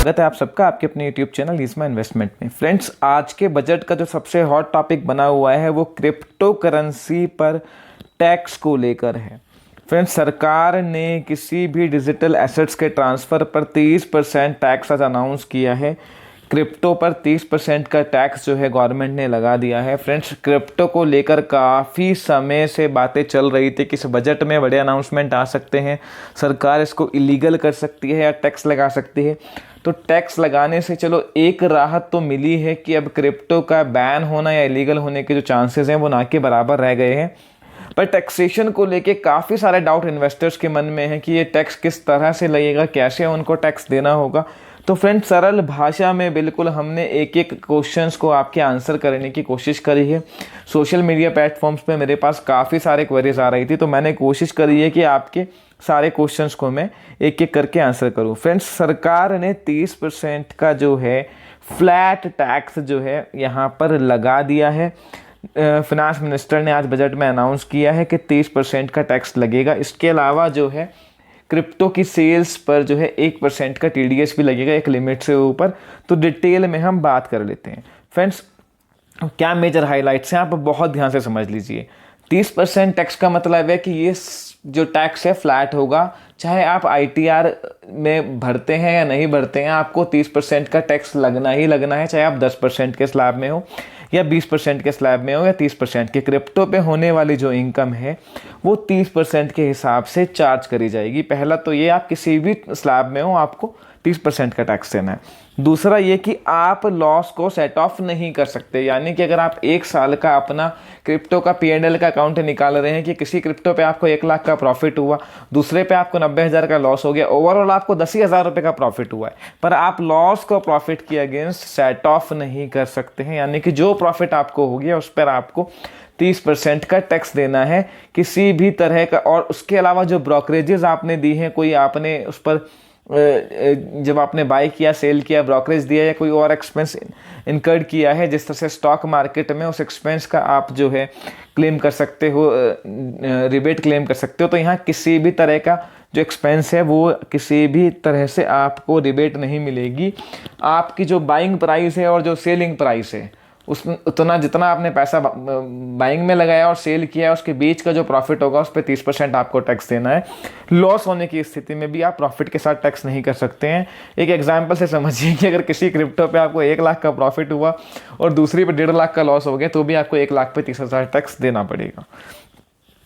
स्वागत है आप सबका आपके अपने यूट्यूब चैनल ईस्मा इन्वेस्टमेंट में। फ्रेंड्स, आज के बजट का जो सबसे हॉट टॉपिक बना हुआ है वो क्रिप्टो करेंसी पर टैक्स को लेकर है। फ्रेंड्स, सरकार ने किसी भी डिजिटल एसेट्स के ट्रांसफ़र पर 30% टैक्स आज अनाउंस किया है। क्रिप्टो पर 30% का टैक्स जो है गवर्नमेंट ने लगा दिया है। फ्रेंड्स, क्रिप्टो को लेकर काफ़ी समय से बातें चल रही थी कि इस बजट में बड़े अनाउंसमेंट आ सकते हैं, सरकार इसको इलीगल कर सकती है या टैक्स लगा सकती है। तो टैक्स लगाने से चलो एक राहत तो मिली है कि अब क्रिप्टो का बैन होना या इलीगल होने के जो चांसेस हैं वो ना के बराबर रह गए हैं। पर टैक्सेशन को लेके काफ़ी सारे डाउट इन्वेस्टर्स के मन में है कि ये टैक्स किस तरह से लगेगा, कैसे उनको टैक्स देना होगा। तो फ्रेंड्स, सरल भाषा में बिल्कुल हमने एक एक क्वेश्चंस को आपके आंसर करने की कोशिश करी है। सोशल मीडिया प्लेटफॉर्म्स पे मेरे पास काफ़ी सारे क्वेरीज आ रही थी, तो मैंने कोशिश करी है कि आपके सारे क्वेश्चंस को मैं एक एक करके आंसर करूं। फ्रेंड्स, सरकार ने 30% का जो है फ्लैट टैक्स जो है यहाँ पर लगा दिया है। फिनांस मिनिस्टर ने आज बजट में अनाउंस किया है कि 30% का टैक्स लगेगा। इसके अलावा जो है क्रिप्टो की सेल्स पर जो है 1% का TDS भी लगेगा एक लिमिट से ऊपर। तो डिटेल में हम बात कर लेते हैं। फ्रेंड्स, क्या मेजर हाइलाइट्स हैं आप बहुत ध्यान से समझ लीजिए। 30% टैक्स का मतलब है कि ये जो टैक्स है फ्लैट होगा, चाहे आप ITR में भरते हैं या नहीं भरते हैं, आपको 30% का टैक्स लगना ही लगना है, चाहे आप 10% के स्लैब में हो या 20% के स्लैब में हो या 30% के। क्रिप्टो पे होने वाली जो इनकम है वो 30% के हिसाब से चार्ज करी जाएगी। पहला तो ये, आप किसी भी स्लैब में हो आपको 30% का टैक्स देना है। दूसरा ये कि आप लॉस को सेट ऑफ नहीं कर सकते, यानी कि अगर आप एक साल का अपना क्रिप्टो का P&L का अकाउंट निकाल रहे हैं कि किसी क्रिप्टो पे आपको 1 लाख का प्रॉफिट हुआ, दूसरे पे आपको 90,000 का लॉस हो गया, ओवरऑल आपको 10,000 रुपये का प्रॉफिट हुआ है, पर आप लॉस को प्रॉफिट के अगेंस्ट सेट ऑफ नहीं कर सकते हैं। यानी कि जो प्रॉफिट आपको हो गया उस पर आपको 30% का टैक्स देना है किसी भी तरह का। और उसके अलावा जो ब्रोकरेजेस आपने दी हैं, कोई आपने उस पर जब आपने बाय किया, सेल किया, ब्रोकरेज दिया या कोई और एक्सपेंस इनकर्ड किया है, जिस तरह से स्टॉक मार्केट में, उस एक्सपेंस का आप जो है क्लेम कर सकते हो, रिबेट क्लेम कर सकते हो। तो यहाँ किसी भी तरह का जो एक्सपेंस है वो किसी भी तरह से आपको रिबेट नहीं मिलेगी। आपकी जो बाइंग प्राइस है और जो सेलिंग प्राइस है उतना जितना आपने पैसा बाइंग में लगाया और सेल किया है उसके बीच का जो प्रॉफिट होगा उस पर 30% आपको टैक्स देना है। लॉस होने की स्थिति में भी आप प्रॉफिट के साथ टैक्स नहीं कर सकते हैं। एक एग्जांपल से समझिए कि अगर किसी क्रिप्टो पे आपको 1 लाख का प्रॉफिट हुआ और दूसरी पे 1.5 लाख का लॉस हो गया तो भी आपको 1 लाख पे 30,000 टैक्स देना पड़ेगा।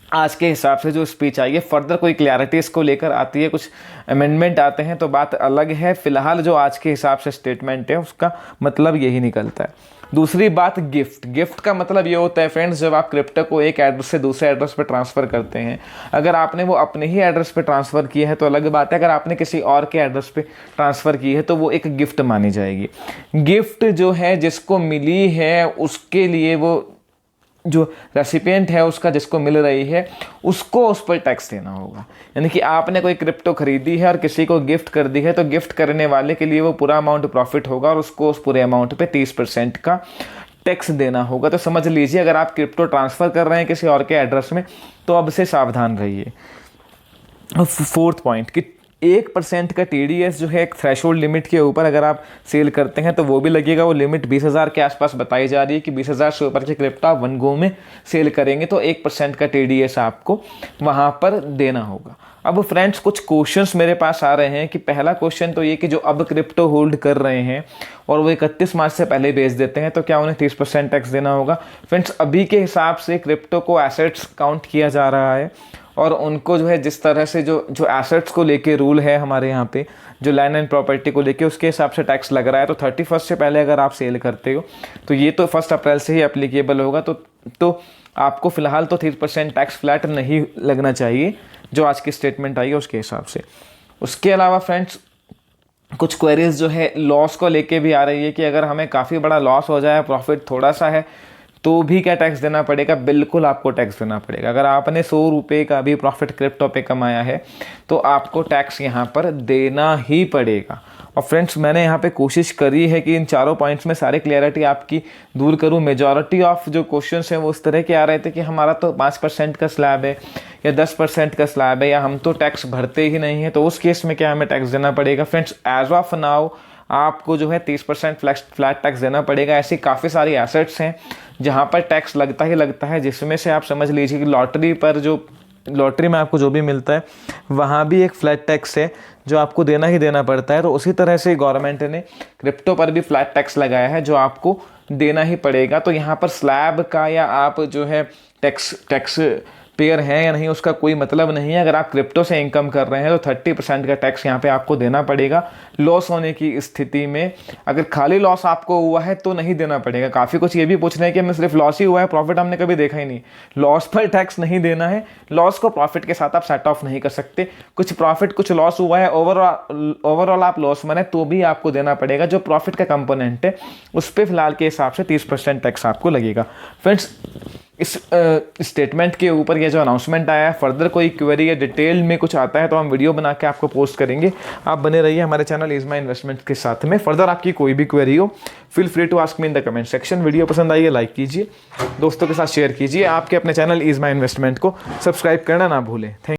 आज के हिसाब से जो स्पीच आई है, फर्दर कोई क्लैरिटी इसको लेकर आती है, कुछ अमेंडमेंट आते हैं तो बात अलग है। फिलहाल जो आज के हिसाब से स्टेटमेंट है उसका मतलब यही निकलता है। दूसरी बात, गिफ्ट का मतलब ये होता है फ्रेंड्स, जब आप क्रिप्टो को एक एड्रेस से दूसरे एड्रेस पे ट्रांसफ़र करते हैं, अगर आपने वो अपने ही एड्रेस पे ट्रांसफ़र किया है तो अलग बात है, अगर आपने किसी और के एड्रेस पे ट्रांसफ़र की है तो वो एक गिफ्ट मानी जाएगी। गिफ्ट जो है जिसको मिली है उसके लिए, वो जो रेसिपिएंट है उसका जिसको मिल रही है उसको उस पर टैक्स देना होगा। यानी कि आपने कोई क्रिप्टो खरीदी है और किसी को गिफ्ट कर दी है तो गिफ्ट करने वाले के लिए वो पूरा अमाउंट प्रॉफिट होगा और उसको उस पूरे अमाउंट पे 30% का टैक्स देना होगा। तो समझ लीजिए, अगर आप क्रिप्टो ट्रांसफ़र कर रहे हैं किसी और के एड्रेस में तो अब से सावधान रहिए। फोर्थ पॉइंट कि 1% का TDS जो है एक थ्रेशोल्ड लिमिट के ऊपर अगर आप सेल करते हैं तो वो भी लगेगा। वो लिमिट 20,000 के आसपास बताई जा रही है कि 20,000 से ऊपर के क्रिप्टो आप 1 गो में सेल करेंगे तो 1% का TDS आपको वहाँ पर देना होगा। अब फ्रेंड्स, कुछ क्वेश्चंस मेरे पास आ रहे हैं कि पहला क्वेश्चन तो ये कि जो अब क्रिप्टो होल्ड कर रहे हैं और वो 31 मार्च से पहले बेच देते हैं तो क्या उन्हें 30% टैक्स देना होगा? फ्रेंड्स, अभी के हिसाब से क्रिप्टो को एसेट्स काउंट किया जा रहा है और उनको जो है जिस तरह से जो एसेट्स को लेके रूल है हमारे यहाँ पे, जो लैंड एंड प्रॉपर्टी को लेके, उसके हिसाब से टैक्स लग रहा है। तो 31 से पहले अगर आप सेल करते हो तो ये तो 1 अप्रैल से ही एप्लीकेबल होगा। तो आपको फ़िलहाल तो 30% टैक्स फ्लैट नहीं लगना चाहिए जो आज की स्टेटमेंट आई है उसके हिसाब से। उसके अलावा फ्रेंड्स, कुछ क्वेरीज जो है लॉस को लेके भी आ रही है कि अगर हमें काफ़ी बड़ा लॉस हो जाए, प्रॉफिट थोड़ा सा है, तो भी क्या टैक्स देना पड़ेगा? बिल्कुल आपको टैक्स देना पड़ेगा। अगर आपने 100 रुपये का भी प्रॉफिट क्रिप्टो पे कमाया है तो आपको टैक्स यहाँ पर देना ही पड़ेगा। और फ्रेंड्स, मैंने यहाँ पे कोशिश करी है कि इन चारों पॉइंट्स में सारी क्लियरिटी आपकी दूर करूँ। मेजॉरिटी ऑफ जो क्वेश्चंस हैं वो इस तरह के आ रहे थे कि हमारा तो 5% का स्लैब है या 10% का स्लैब है या हम तो टैक्स भरते ही नहीं है, तो उस केस में क्या हमें टैक्स देना पड़ेगा? फ्रेंड्स, एज ऑफ नाउ आपको जो है 30% फ्लैट टैक्स देना पड़ेगा। ऐसी काफ़ी सारी एसेट्स हैं जहाँ पर टैक्स लगता ही लगता है, जिसमें से आप समझ लीजिए कि लॉटरी में आपको जो भी मिलता है वहाँ भी एक फ्लैट टैक्स है जो आपको देना ही देना पड़ता है। तो उसी तरह से गवर्नमेंट ने क्रिप्टो पर भी फ्लैट टैक्स लगाया है जो आपको देना ही पड़ेगा। तो यहाँ पर स्लैब का या आप जो है टैक्स पेयर हैं या नहीं उसका कोई मतलब नहीं है। अगर आप क्रिप्टो से इनकम कर रहे हैं तो 30% का टैक्स यहाँ पे आपको देना पड़ेगा लॉस होने की स्थिति में। अगर खाली लॉस आपको हुआ है तो नहीं देना पड़ेगा। काफ़ी कुछ ये भी पूछ रहे हैं कि हमें सिर्फ लॉस ही हुआ है, प्रॉफिट हमने कभी देखा ही नहीं। लॉस पर टैक्स नहीं देना है, लॉस को प्रॉफिट के साथ आप सेट ऑफ नहीं कर सकते। कुछ प्रॉफिट कुछ लॉस हुआ है, ओवरऑल आप लॉस बने तो भी आपको देना पड़ेगा। जो प्रॉफिट का कंपोनेंट है उस पर फिलहाल के हिसाब से 30% टैक्स आपको लगेगा। फ्रेंड्स, इस स्टेटमेंट के ऊपर ये जो अनाउंसमेंट आया है, फर्दर कोई क्वेरी या डिटेल में कुछ आता है तो हम वीडियो बना के आपको पोस्ट करेंगे। आप बने रहिए हमारे चैनल इज़ माई इन्वेस्टमेंट के साथ में। फर्दर आपकी कोई भी क्वेरी हो feel free to ask me in the comment section. Video पसंद आई है लाइक कीजिए, दोस्तों के साथ शेयर कीजिए। आपके अपने चैनल इज़ माई इन्वेस्टमेंट को सब्सक्राइब करना ना भूलें। थैंक